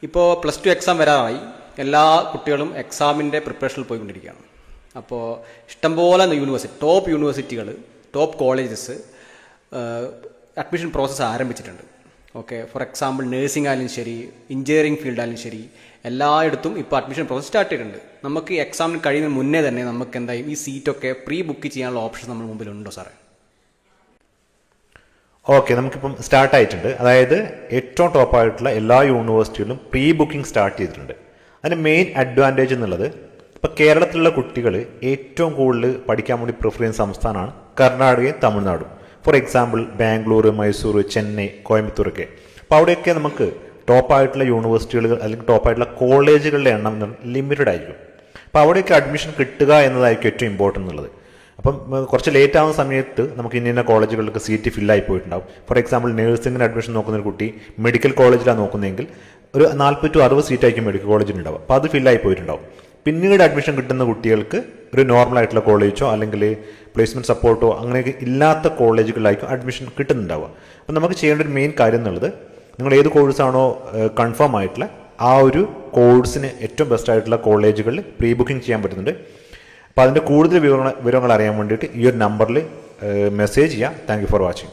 ഇപ്പോൾ +2 എക്സാം വരാറായി. എല്ലാ കുട്ടികളും എക്സാമിൻ്റെ പ്രിപ്പറേഷനിൽ പോയിക്കൊണ്ടിരിക്കുകയാണ്. അപ്പോൾ ഇഷ്ടംപോലെ ടോപ്പ് യൂണിവേഴ്സിറ്റികൾ, ടോപ്പ് കോളേജസ് അഡ്മിഷൻ പ്രോസസ്സ് ആരംഭിച്ചിട്ടുണ്ട്. ഓക്കെ, ഫോർ എക്സാമ്പിൾ നഴ്സിംഗ് ആയാലും ശരി, എഞ്ചിനീയറിംഗ് ഫീൽഡ് ആയാലും ശരി, എല്ലായിടത്തും ഇപ്പോൾ അഡ്മിഷൻ പ്രോസസ്സ് സ്റ്റാർട്ട് ചെയ്തിട്ടുണ്ട്. നമുക്ക് എക്സാമിന് കഴിയുന്നതിന് മുന്നേ തന്നെ നമുക്ക് എന്തായാലും ഈ സീറ്റൊക്കെ പ്രീ ബുക്ക് ചെയ്യാനുള്ള ഓപ്ഷൻ നമ്മുടെ മുമ്പിലുണ്ടോ സാറേ? ഓക്കെ, നമുക്കിപ്പം സ്റ്റാർട്ടായിട്ടുണ്ട്. അതായത് ഏറ്റവും ടോപ്പായിട്ടുള്ള എല്ലാ യൂണിവേഴ്സിറ്റികളിലും പ്രീ ബുക്കിംഗ് സ്റ്റാർട്ട് ചെയ്തിട്ടുണ്ട്. അതിന് മെയിൻ അഡ്വാൻറ്റേജ് എന്നുള്ളത്, ഇപ്പോൾ കേരളത്തിലുള്ള കുട്ടികൾ ഏറ്റവും കൂടുതൽ പഠിക്കാൻ വേണ്ടി പ്രിഫർ ചെയ്യുന്ന സംസ്ഥാനമാണ് കർണാടകയും തമിഴ്നാടും. ഫോർ എക്സാമ്പിൾ ബാംഗ്ലൂർ, മൈസൂർ, ചെന്നൈ, കോയമ്പത്തൂരൊക്കെ. അപ്പോൾ അവിടെയൊക്കെ നമുക്ക് ടോപ്പായിട്ടുള്ള യൂണിവേഴ്സിറ്റികൾ അല്ലെങ്കിൽ ടോപ്പായിട്ടുള്ള കോളേജുകളുടെ എണ്ണം ലിമിറ്റഡ് ആയിരിക്കും. അപ്പോൾ അവിടെയൊക്കെ അഡ്മിഷൻ കിട്ടുക എന്നതായിരിക്കും ഏറ്റവും ഇമ്പോർട്ടൻ്റ് എന്നുള്ളത്. അപ്പം കുറച്ച് ലേറ്റ് ആവുന്ന സമയത്ത് നമുക്ക് ഇന്ന കോളേജുകളിലൊക്കെ സീറ്റ് ഫില്ലായി പോയിട്ടുണ്ടാവും. ഫോർ എക്സാമ്പിൾ നഴ്സിംഗിന് അഡ്മിഷൻ നോക്കുന്ന ഒരു കുട്ടി മെഡിക്കൽ കോളേജിലാണ് നോക്കുന്നതെങ്കിൽ ഒരു 40 to 60 സീറ്റായിരിക്കും മെഡിക്കൽ കോളേജിലുണ്ടാവും. അപ്പോൾ അത് ഫില്ലായി പോയിട്ടുണ്ടാവും. പിന്നീട് അഡ്മിഷൻ കിട്ടുന്ന കുട്ടികൾക്ക് ഒരു നോർമൽ ആയിട്ടുള്ള കോളേജോ അല്ലെങ്കിൽ പ്ലേസ്മെൻറ്റ് സപ്പോർട്ടോ അങ്ങനെയൊക്കെ ഇല്ലാത്ത കോളേജുകളിലായിരിക്കും അഡ്മിഷൻ കിട്ടുന്നുണ്ടാവുക. അപ്പം നമുക്ക് ചെയ്യേണ്ട ഒരു മെയിൻ കാര്യം എന്നുള്ളത്, നിങ്ങൾ ഏത് കോഴ്സാണോ കൺഫേം ആയിട്ടുള്ള ആ ഒരു കോഴ്സിന് ഏറ്റവും ബെസ്റ്റ് ആയിട്ടുള്ള കോളേജുകളിൽ പ്രീ ബുക്കിംഗ് ചെയ്യാൻ പറ്റുന്നുണ്ട്. അപ്പോൾ അതിൻ്റെ കൂടുതൽ വിവരങ്ങൾ അറിയാൻ വേണ്ടിയിട്ട് ഈ ഒരു നമ്പറിൽ മെസ്സേജ് ചെയ്യാം. Thank you for watching.